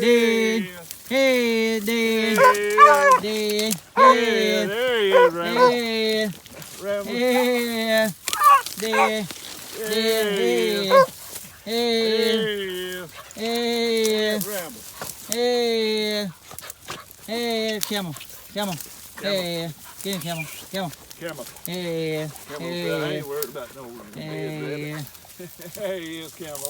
Dean. Hey, Dean. Dean. Hey, Hey. there he is, Rambo. Hey. Rambo. Hey. Dean. Hey. Hey. Hey. Hey. Rambo. Hey. Hey. Camel. Camel. Hey. Get him, Camel. Camel. Camel. Hey. Camel said, I Hey. ain't worried about no Hey. Hey, he is Camel.